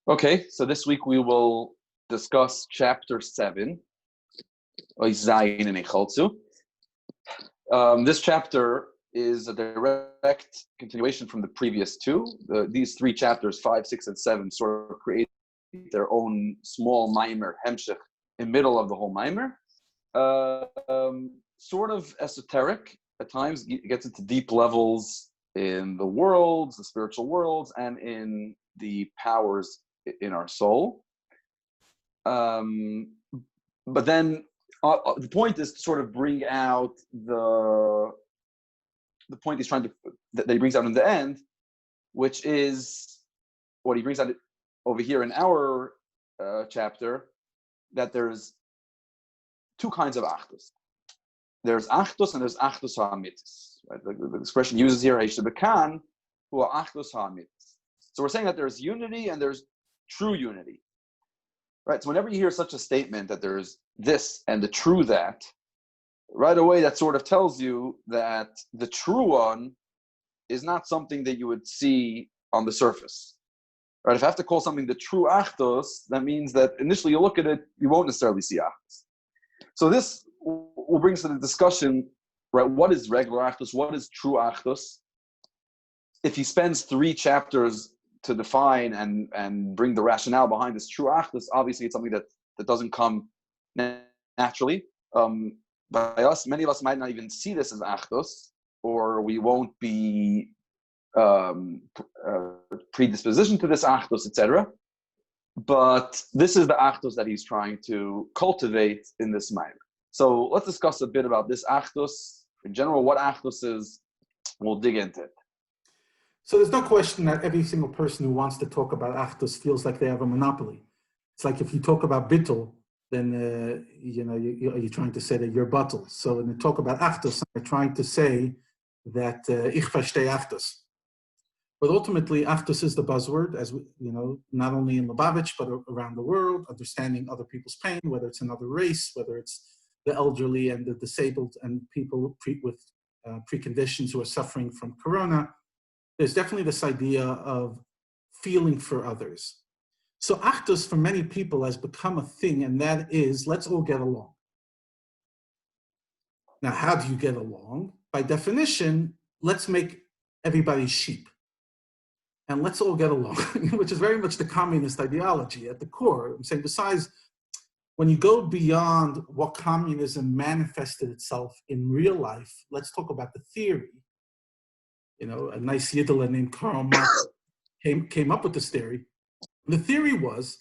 Okay, so this week we will discuss chapter 7, Zayin in Heichaltzu. This chapter is a direct continuation from the previous two. These three chapters, 5, 6, and 7, sort of create their own small Maimer, Hemshech, in the middle of the whole Maimer. Sort of esoteric at times, it gets into deep levels in the worlds, the spiritual worlds, and in the powers in our soul. But then the point is to sort of bring out the point he's trying to, that he brings out in the end, which is what he brings out over here in our chapter, that there's two kinds of achdus. There's achdus and there's achdus ha'amitis. Right? The expression uses here, Heichaltzu, who are achdus ha'amitis. So we're saying that there's unity and there's true unity. Right? So whenever you hear such a statement that there's this and the true that, right away that sort of tells you that the true one is not something that you would see on the surface. Right? If I have to call something the true achdus, that means that initially you look at it, you won't necessarily see achdus. So this will bring us to the discussion, right? What is regular achdus? What is true achdus? If he spends 3 chapters to define and bring the rationale behind this true achdus, obviously it's something that doesn't come naturally. By us, many of us might not even see this as achdus, or we won't be predisposition to this achdus, etc. But this is the achdus that he's trying to cultivate in this matter. So let's discuss a bit about this achdus. In general, what achdus is, we'll dig into it. So there's no question that every single person who wants to talk about achdus feels like they have a monopoly. It's like if you talk about bittul, then you're trying to say that you're bottle. So when you talk about achdus, I'm trying to say that ich verstehe achdus. But ultimately, achdus is the buzzword, as we, not only in Lubavitch, but around the world, understanding other people's pain, whether it's another race, whether it's the elderly and the disabled and people with preconditions who are suffering from corona. There's definitely this idea of feeling for others. So achdus for many people has become a thing, and that is, let's all get along. Now, how do you get along? By definition, let's make everybody sheep. And let's all get along, which is very much the communist ideology at the core. I'm saying, besides, when you go beyond what communism manifested itself in real life, let's talk about the theory. A nice Yiddish named Karl Marx came up with this theory. The theory was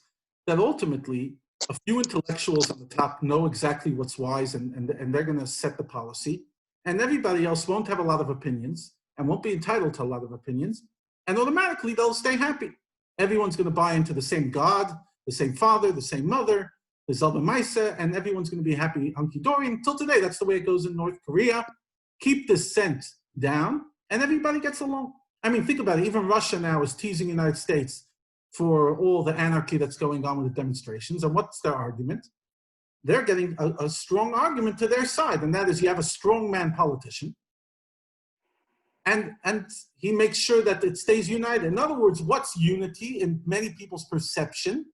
that ultimately a few intellectuals on the top know exactly what's wise and they're going to set the policy, and everybody else won't have a lot of opinions and won't be entitled to a lot of opinions, and automatically they'll stay happy. Everyone's going to buy into the same God, the same father, the same mother, the Zelda Maisa, and everyone's going to be happy hunky-dory. Until today, that's the way it goes in North Korea. Keep dissent down, and everybody gets along. I mean, think about it. Even Russia now is teasing the United States for all the anarchy that's going on with the demonstrations. And what's their argument? They're getting a strong argument to their side, and that is you have a strongman politician, and he makes sure that it stays united. In other words, what's unity in many people's perception?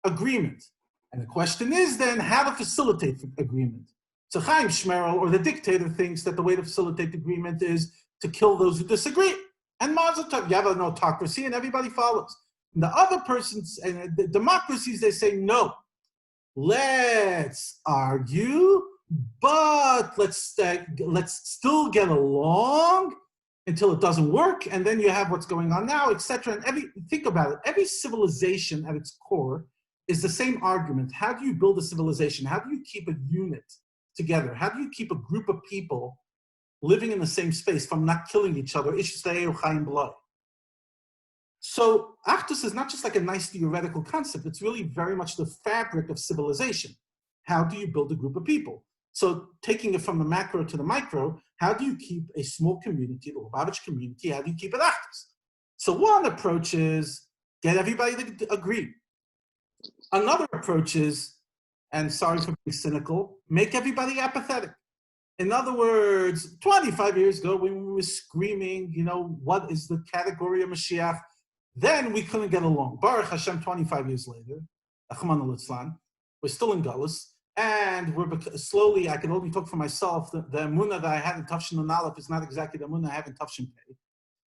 Agreement. And the question is then how to facilitate agreement. So Chaim Shmerel, or the dictator, thinks that the way to facilitate agreement is to kill those who disagree. And Mazel Tov, you have an autocracy and everybody follows. And the other persons, and the democracies, they say, no, let's argue, but let's still get along until it doesn't work. And then you have what's going on now, etc. And think about it, every civilization at its core is the same argument. How do you build a civilization? How do you keep a unit together? How do you keep a group of people living in the same space from not killing each other? So achdus is not just like a nice theoretical concept. It's really very much the fabric of civilization. How do you build a group of people? So taking it from the macro to the micro, how do you keep a small community, the Lubavitch community, how do you keep it achdus? So one approach is get everybody to agree. Another approach is, and sorry for being cynical, make everybody apathetic. In other words, 25 years ago, when we were screaming, what is the category of Mashiach? Then we couldn't get along. Baruch Hashem, 25 years later, we're still in Galus, and we're slowly, I can only talk for myself, the emunah that I had in Tafshin and Aleph is not exactly the emunah I have in Tafshin Pei.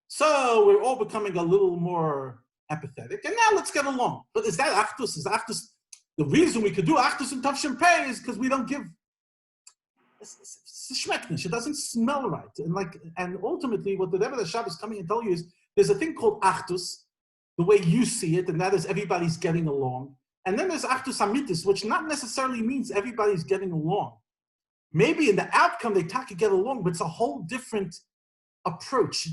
So we're all becoming a little more empathetic, and now let's get along. But is that Achdus? Is Achdus, the reason we could do Achdus in Tafshin Pei is because we don't give, it's schmecknish, it doesn't smell right. And ultimately what the Rebbe Rashab is coming and tell you is, there's a thing called Achdus, the way you see it, and that is everybody's getting along. And then there's Achdus Amitis, which not necessarily means everybody's getting along. Maybe in the outcome they get along, but it's a whole different approach.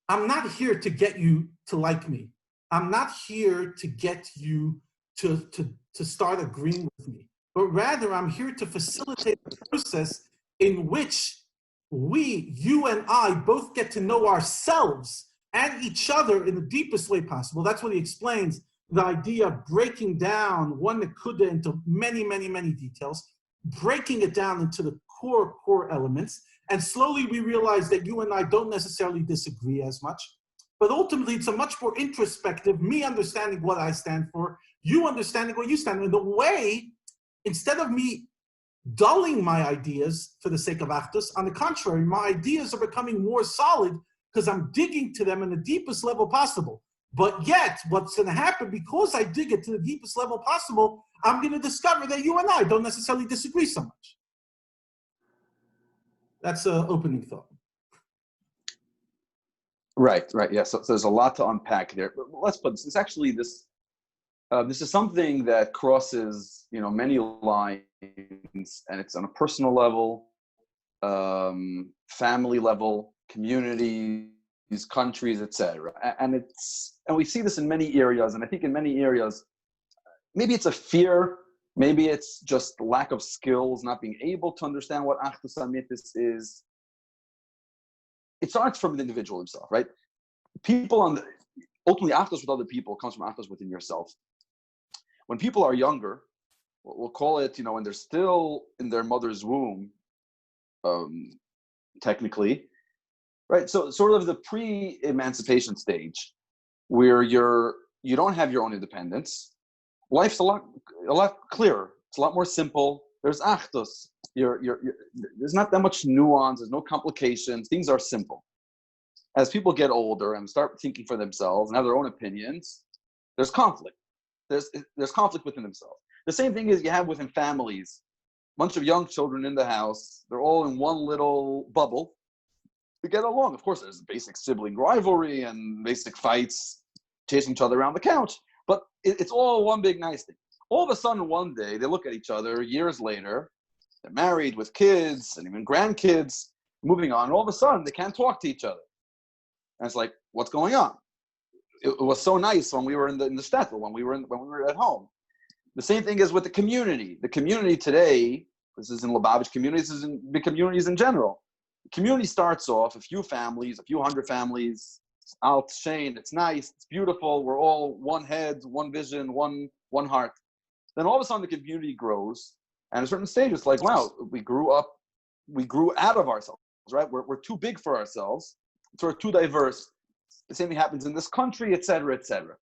I'm not here to get you to like me. I'm not here to get you to start agreeing with me. But rather, I'm here to facilitate the process in which you and I both get to know ourselves and each other in the deepest way possible. That's what he explains, the idea of breaking down one nekuda into many, many, many details, breaking it down into the core elements, and slowly we realize that you and I don't necessarily disagree as much, but ultimately it's a much more introspective, me understanding what I stand for, you understanding what you stand for, in the way, instead of me dulling my ideas for the sake of Achdus, on the contrary, my ideas are becoming more solid because I'm digging to them in the deepest level possible. But yet, what's going to happen, because I dig it to the deepest level possible, I'm going to discover that you and I don't necessarily disagree so much. That's an opening thought. Right. Yeah. So there's a lot to unpack there. But let's put this. It's actually this. This is something that crosses, many lines, and it's on a personal level, family level, communities, countries, etc. And we see this in many areas. And I think in many areas, maybe it's a fear, maybe it's just lack of skills, not being able to understand what Achdus Amitis is. It starts from the individual himself, right? Ultimately, Achdus with other people comes from Achdus within yourself. When people are younger, we'll call it, when they're still in their mother's womb, technically, right? So sort of the pre-emancipation stage, where you don't have your own independence. Life's a lot clearer. It's a lot more simple. There's Achdus. There's not that much nuance. There's no complications. Things are simple. As people get older and start thinking for themselves and have their own opinions, there's conflict. There's conflict within themselves. The same thing is you have within families. A bunch of young children in the house. They're all in one little bubble. We get along. Of course, there's basic sibling rivalry and basic fights, chasing each other around the couch. But it's all one big nice thing. All of a sudden, one day, they look at each other years later. They're married with kids and even grandkids, moving on. And all of a sudden, they can't talk to each other. And it's like, what's going on? It was so nice when we were in the shtetl, when we were at home. The same thing is with the community. The community today, this is in Lubavitch communities, this is in big communities in general. The community starts off a few families, a few hundred families. It's out Shane, it's nice, it's beautiful. We're all one head, one vision, one heart. Then all of a sudden the community grows, and at a certain stage it's like, wow, we grew out of ourselves, right? We're too big for ourselves. So we're too diverse. The same thing happens in this country, et cetera, et cetera.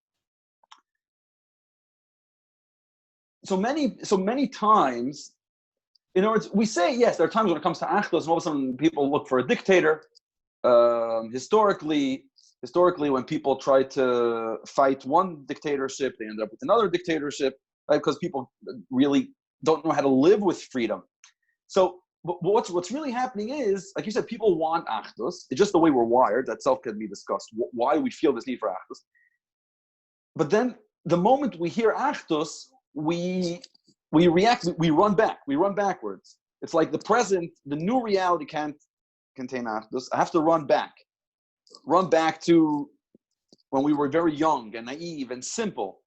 So many times, in other words, we say, yes, there are times when it comes to Achdus, and all of a sudden people look for a dictator. Historically, when people try to fight one dictatorship, they end up with another dictatorship, right? Because people really don't know how to live with freedom. So but what's really happening is, like you said, people want Achdus. It's just the way we're wired. That self can be discussed, why we feel this need for Achdus. But then the moment we hear Achdus, we react, we run backwards. It's like the present, the new reality can't contain Achdus. I have to run back to when we were very young and naive and simple.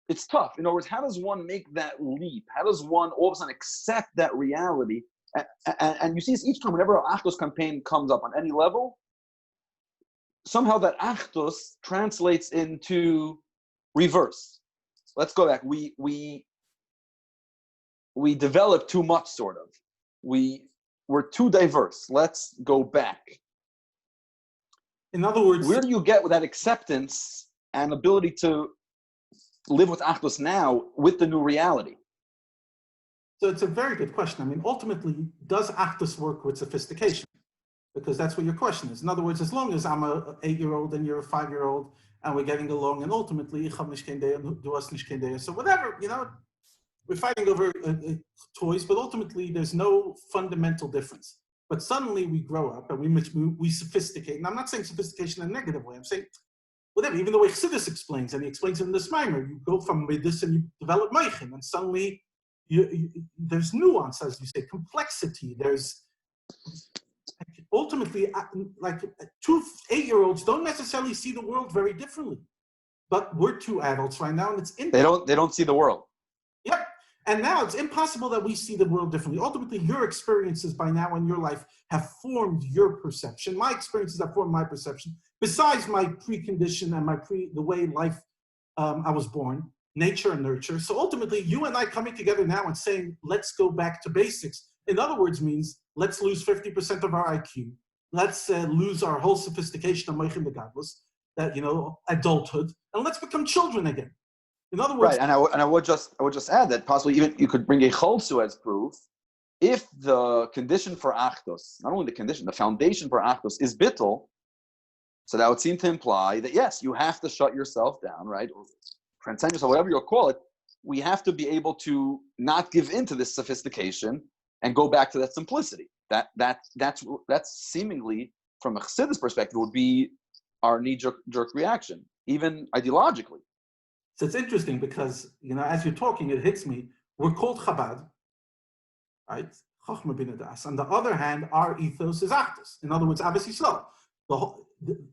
It's tough. In other words, how does one make that leap? How does one all of a sudden accept that reality? And you see this each time, whenever an Achdus campaign comes up on any level, somehow that Achdus translates into reverse. Let's go back. We develop too much, sort of. We're too diverse. Let's go back. In other words, where do you get with that acceptance and ability to live with Achdus now with the new reality? so it's a very good question. I mean, ultimately, does Achdus work with sophistication? Because that's what your question is. In other words, as long as I'm an 8-year-old and you're a 5-year-old and we're getting along, and ultimately, so whatever, we're fighting over toys, but ultimately there's no fundamental difference. But suddenly we grow up and we sophisticate. And I'm not saying sophistication in a negative way. I'm saying whatever, even the way Chassidus explains, and he explains it in this mimer, you go from this and you develop Meichin, and suddenly there's nuance, as you say, complexity. There's ultimately, like 2 8-year-olds don't necessarily see the world very differently. But we're 2 adults right now, and it's they don't see the world. Yep. And now it's impossible that we see the world differently. Ultimately, your experiences by now in your life have formed your perception. My experiences have formed my perception. Besides my precondition and the way life I was born, nature and nurture. So ultimately, you and I coming together now and saying, let's go back to basics. In other words, means let's lose 50% of our IQ. Let's lose our whole sophistication of Meichin Begadlus, that adulthood, and let's become children again. In other words, right, and I would just add that possibly even you could bring a Heichaltzu as proof if the condition for Achdus, not only the condition, the foundation for Achdus is bittul. So that would seem to imply that yes, you have to shut yourself down, right, or transcend yourself, whatever you'll call it. We have to be able to not give in to this sophistication and go back to that simplicity. That's seemingly, from a Chassidus perspective, would be our knee-jerk reaction, even ideologically. So it's interesting because, as you're talking, it hits me. We're called Chabad, right? Chochmah bin Adas. On the other hand, our ethos is Achdus. In other words, Ahavas Yisrael.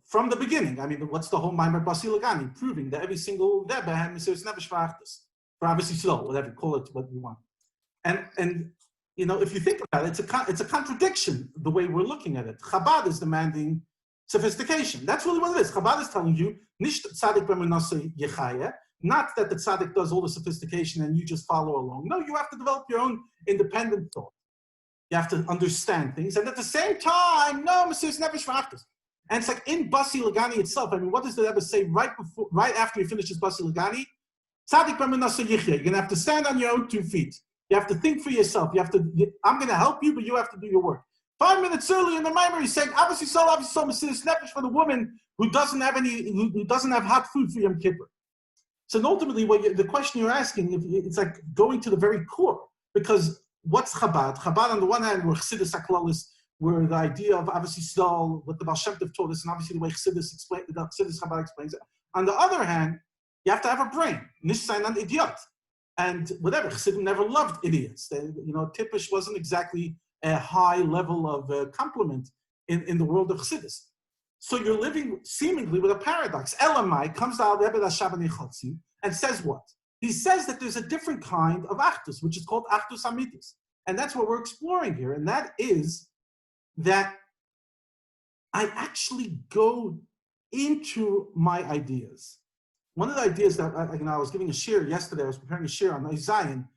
From the beginning, I mean, what's the whole Maimer Basilagani? Proving that every single Rebbe had Mesiras Nefesh for Achdus, for Ahavas Yisrael, whatever, call it what you want. And if you think about it, it's a contradiction the way we're looking at it. Chabad is demanding sophistication. That's really what it is. Chabad is telling you, nicht tzadik b'menaseh yechaya, not that the tzaddik does all the sophistication and you just follow along. No, you have to develop your own independent thought. You have to understand things. And at the same time, no, Mesiras Nefesh for Achdus. And it's like in Basi Lagani itself. I mean, what does the Rebbe say right after he finishes Basi Lagani? Tzadik b'menaseh yechaya. You're going to have to stand on your own 2 feet. You have to think for yourself. I'm going to help you, but you have to do your work. 5 minutes earlier in the Maimer, he's saying, Ahavas Yisrael, Mesiras Nefesh for the woman who doesn't have hot food for Yom Kippur. So ultimately, the question you're asking, it's like going to the very core. Because what's Chabad? Chabad, on the one hand, we're Chassidus Aklalis, where the idea of Ahavas Yisrael, what the Baal Shem Tov taught us, and obviously the way Chassidus Chabad explains it. On the other hand, you have to have a brain. Nicht sein an idiot. And whatever, Chassidim never loved idiots. Tippish wasn't exactly a high level of compliment in the world of Chassidus. So you're living seemingly with a paradox. Elamai comes out of Rebbe Rashaban Heichaltzu and says what? He says that there's a different kind of Achdus, which is called Achdus Amitis. And that's what we're exploring here. And that is that I actually go into my ideas. One of the ideas that I was giving a shir yesterday, I was preparing a shir on Zion.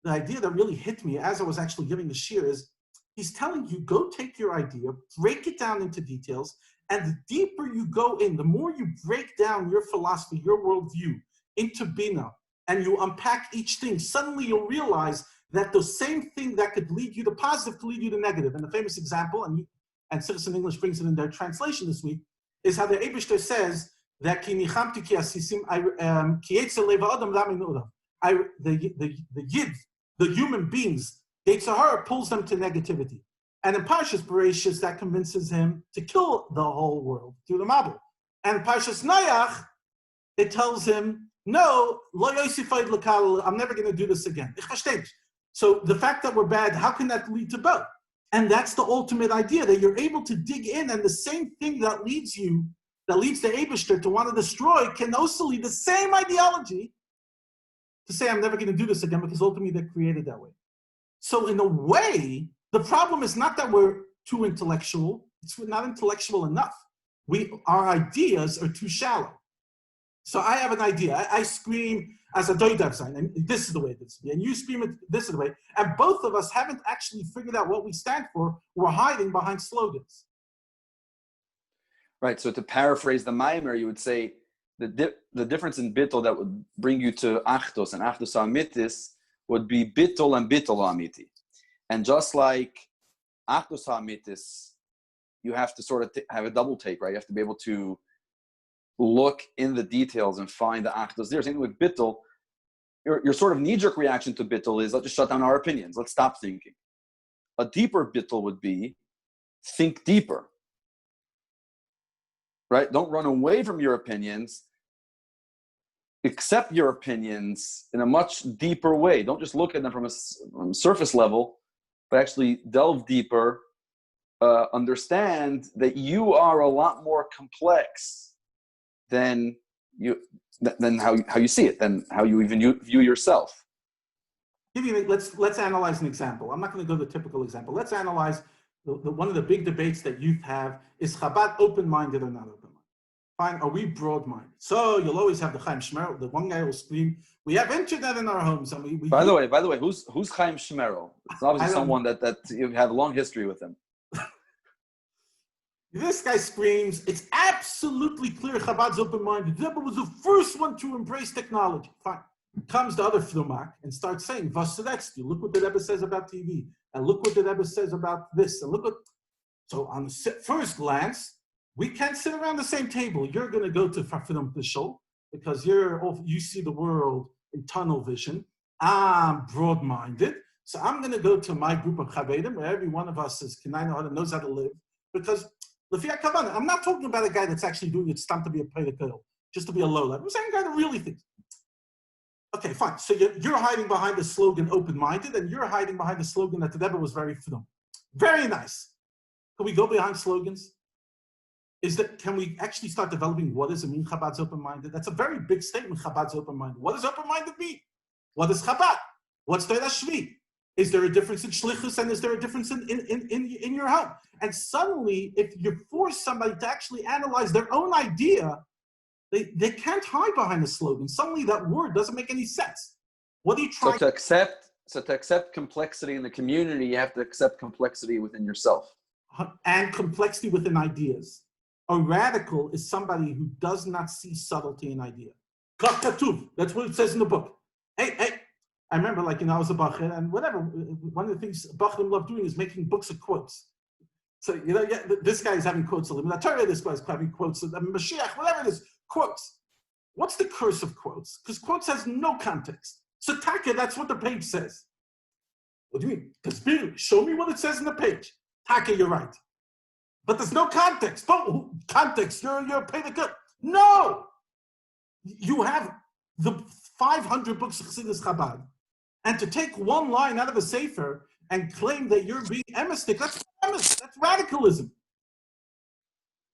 The idea that really hit me as I was actually giving the shir is, he's telling you, go take your idea, break it down into details, and the deeper you go in, the more you break down your philosophy, your worldview into Bina, and you unpack each thing, suddenly you'll realize that the same thing that could lead you to positive could lead you to negative. And the famous example, and Citizen English brings it in their translation this week, is how the Eibishter says that the Yid, the human beings, Yetzirah pulls them to negativity. And in Parshas Bereshis, that convinces him to kill the whole world through the Mabul. And Parshas Noach, it tells him, no, I'm never going to do this again. So the fact that we're bad, how can that lead to both? And that's the ultimate idea, that you're able to dig in, and the same thing that leads the Eibishter to want to destroy can also lead the same ideology to say, I'm never going to do this again, because ultimately they're created that way. So in a way, the problem is not that we're too intellectual, it's not intellectual enough. Our ideas are too shallow. So I have an idea. I scream as a doidav sign, and this is the way it is. And you scream it, this is the way. And both of us haven't actually figured out what we stand for. We're hiding behind slogans. Right. So to paraphrase the Maimer, you would say the difference in bittul that would bring you to achdus and achdus amitis would be bittul and bittul amiti. And just like achdus amitis, you have to sort of have a double take, right? You have to be able to look in the details and find the achdus there. Same with bittul. Your sort of knee-jerk reaction to bittul is, let's just shut down our opinions. Let's stop thinking. A deeper bittul would be, think deeper. Right? Don't run away from your opinions. Accept your opinions in a much deeper way. Don't just look at them from a surface level, but actually delve deeper. Understand that you are a lot more complex than how you see it, than how you even view yourself. Let's analyze an example. I'm not going to go to the typical example. Let's analyze one of the big debates that youth have is Chabad open-minded or not open-minded? Fine, are we broad-minded? So you'll always have the Chaim Shmerel. The one guy will scream, "We have internet in our homes." And we by the way, who's Chaim Shmerel? It's obviously someone that you have a long history with him. This guy screams, "It's absolutely clear Chabad's open-minded. Rebbe was the first one to embrace technology." Fine. Comes the other Flumak and starts saying, "Vasadexti, look what the Rebbe says about TV, and look what the Rebbe says about this, and look what." So on the first glance, we can't sit around the same table. You're going to go to Fafidam Pishol because you see the world in tunnel vision. I'm broad-minded, so I'm going to go to my group of Chavedim where every one of us knows how to live. Because I'm not talking about a guy that's actually doing it to be a pedicure, just to be a lowlife. I'm saying a guy that really thinks. Okay, fine. So you're hiding behind the slogan open-minded, and you're hiding behind the slogan that the Rebbe was very fidum. Very nice. Can we go behind slogans? Can we actually start developing what does it mean Chabad's open-minded? That's a very big statement, Chabad's open-minded. What does open-minded mean? What is Chabad? What's Torah Shvi? Is there a difference in Shlichus and is there a difference in your home? And suddenly, if you force somebody to actually analyze their own idea, they can't hide behind a slogan. Suddenly that word doesn't make any sense. What are you trying to accept complexity in the community, you have to accept complexity within yourself. And complexity within ideas. A radical is somebody who does not see subtlety in idea. Kach katuv, that's what it says in the book. Hey, I remember I was a Bachir and whatever, one of the things Bachirim love doing is making books of quotes. So, this guy is having quotes of the Torah, this guy is having quotes of the Mashiach, whatever it is, quotes. What's the curse of quotes? Because quotes has no context. So Taka, that's what the page says. What do you mean? Tasbir, show me what it says in the page. Taka, you're right. But there's no context. Context, you're a pedicure. No! You have the 500 books of Chassidus Chabad, and to take one line out of a sefer and claim that you're being emistic, that's radicalism.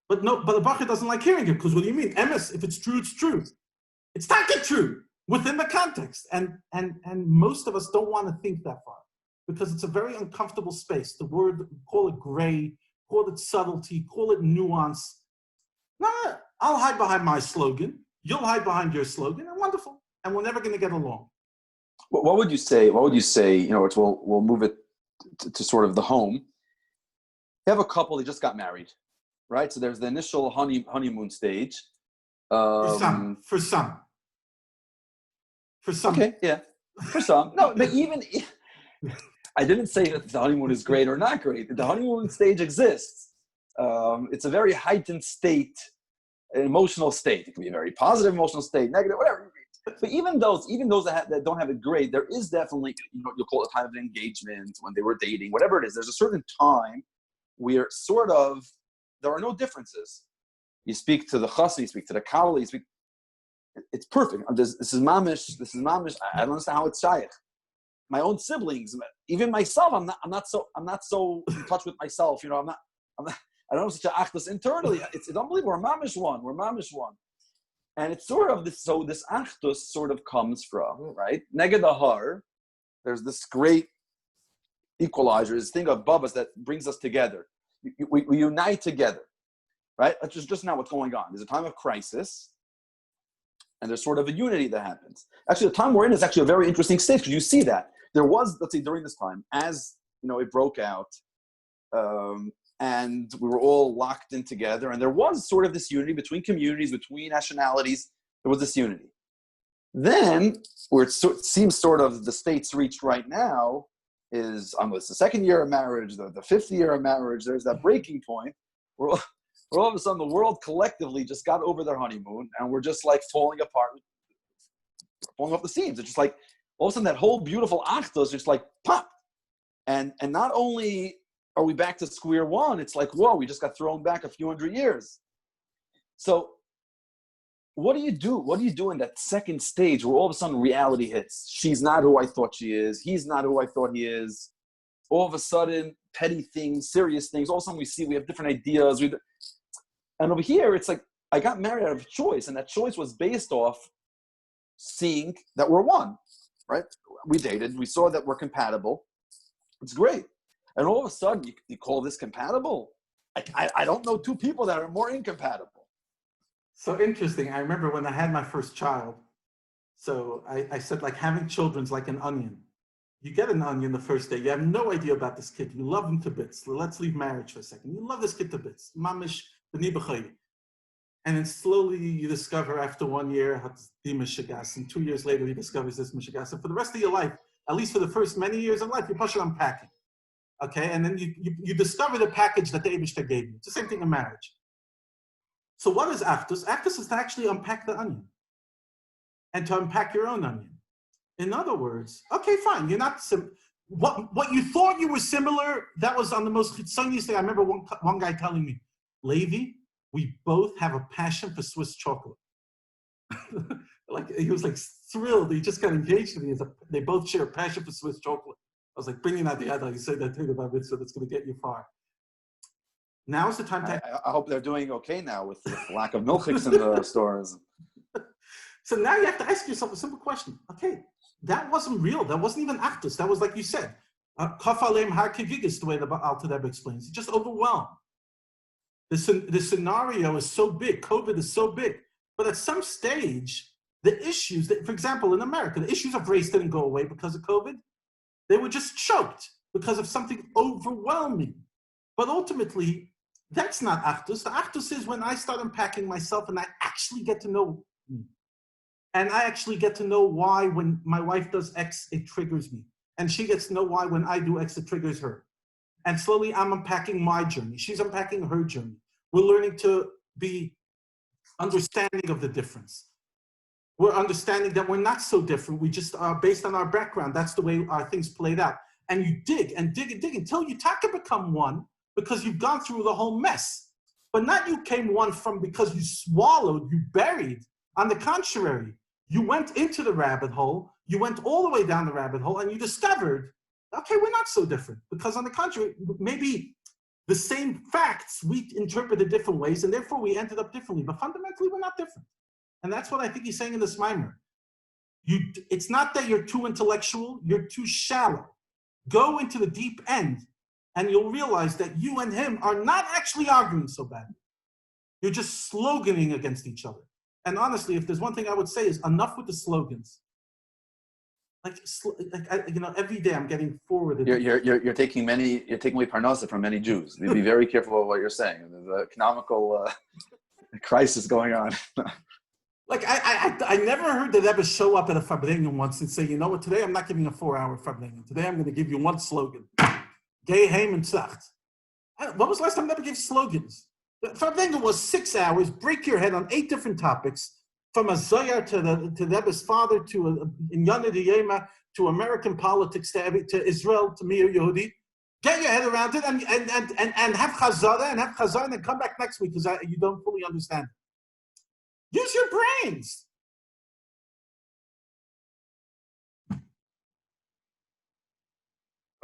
But the Bachar doesn't like hearing it, because what do you mean? Emes, if it's true, it's true. It's not true within the context. And most of us don't want to think that far, because it's a very uncomfortable space. The word, call it gray, call it subtlety, call it nuance. No, I'll hide behind my slogan. You'll hide behind your slogan, and wonderful. And we're never going to get along. What would you say? We'll move it to sort of the home. You have a couple, they just got married, right? So there's the initial honeymoon stage. For some. Okay, yeah. For some. No, but even... I didn't say that the honeymoon is great or not great. The honeymoon stage exists. It's a very heightened state, an emotional state. It can be a very positive emotional state, negative, whatever. But even those that don't have it great, there is definitely, you'll call it a time of engagement, when they were dating, whatever it is. There's a certain time where there are no differences. You speak to the chassid, you speak to the kala, it's perfect. This is mamish. I don't understand how it's shaykh. My own siblings, even myself, I'm not so in touch with myself. I don't have such an achdus internally. It's unbelievable. We're mamish one. And it's sort of this. So this achdus sort of comes from, right? Neged ahar. There's this great equalizer, this thing of babas that brings us together. We unite together, right? That's just now what's going on. There's a time of crisis, and there's sort of a unity that happens. Actually, the time we're in is actually a very interesting stage, because you see that there was, let's say, during this time, as it broke out, and we were all locked in together. And there was sort of this unity between communities, between nationalities. There was this unity. Then, where it seems sort of the states reached right now is almost the second year of marriage, the fifth year of marriage. There's that breaking point where all of a sudden the world collectively just got over their honeymoon, and we're just like falling apart, falling off the seams. It's just like all of a sudden that whole beautiful achdus just like pop. And not only are we back to square one, it's like, whoa, we just got thrown back a few hundred years. So what do you do? What do you do in that second stage where all of a sudden reality hits? She's not who I thought she is. He's not who I thought he is. All of a sudden, petty things, serious things, all of a sudden we have different ideas. And over here, it's like, I got married out of choice, and that choice was based off seeing that we're one, right? We dated, we saw that we're compatible. It's great. And all of a sudden, you call this compatible? I don't know two people that are more incompatible. So interesting. I remember when I had my first child. So I said, like, having children's like an onion. You get an onion the first day. You have no idea about this kid. You love him to bits. Let's leave marriage for a second. You love this kid to bits. Mamish b'ni b'chayim. And then slowly you discover after 1 year, and 2 years later he discovers this mishigas. And for the rest of your life, at least for the first many years of life, you're pushing unpacking. Okay, and then you discover the package that the Eibishter gave you. It's the same thing in marriage. So what is achdus? Achdus is to actually unpack the onion and to unpack your own onion. In other words, okay, fine, you're not what you thought you were similar. That was on the most sunniest thing. I remember one guy telling me, Levi, we both have a passion for Swiss chocolate. Like he was like thrilled. He just got engaged with me. They both share a passion for Swiss chocolate. I was like, bringing out the other. You say that thing about mitzvah that's going to get you far. Now is the time to. I hope they're doing okay now with the lack of milkshakes in the stores. So now you have to ask yourself a simple question. Okay, that wasn't real. That wasn't even actus. That was like you said, kafalem har kivigis, the way the Alter Rebbe explains. It's just overwhelmed. The scenario is so big. COVID is so big. But at some stage, the issues, that, for example, in America, the issues of race didn't go away because of COVID. They were just choked because of something overwhelming. But ultimately, that's not achdus. The achdus is when I start unpacking myself and I actually get to know me. And I actually get to know why when my wife does X, it triggers me. And she gets to know why when I do X, it triggers her. And slowly I'm unpacking my journey. She's unpacking her journey. We're learning to be understanding of the difference. We're understanding that we're not so different. We just are based on our background. That's the way our things played out. And you dig and dig and dig until you become one because you've gone through the whole mess. But not you came one from because you swallowed, you buried. On the contrary, you went into the rabbit hole. You went all the way down the rabbit hole and you discovered, okay, we're not so different. Because on the contrary, maybe the same facts we interpreted different ways and therefore we ended up differently. But fundamentally, we're not different. And that's what I think he's saying in this mimer. It's not that you're too intellectual, you're too shallow. Go into the deep end and you'll realize that you and him are not actually arguing so badly. You're just sloganing against each other. And honestly, if there's one thing I would say is enough with the slogans. Every day I'm getting forwarded. You're taking away parnasa from many Jews. Be very careful of what you're saying. There's an economical crisis going on. Like I never heard the Rebbe show up at a Farbrengen once and say, you know what, today I'm not giving a 4-hour Farbrengen. Today I'm going to give you one slogan. Geh heim and zacht. When was the last time the Rebbe gave slogans? Farbrengen was 6 hours, break your head on 8 different topics, from a Zoyar to the Rebbe's father, to Inyana Yema, to American politics, to Israel, to Mir Yehudi. Get your head around it and have chazara and come back next week because you don't fully understand it. Use your brains.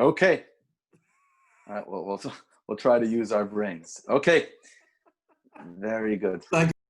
Okay. All right. We'll try to use our brains. Okay. Very good.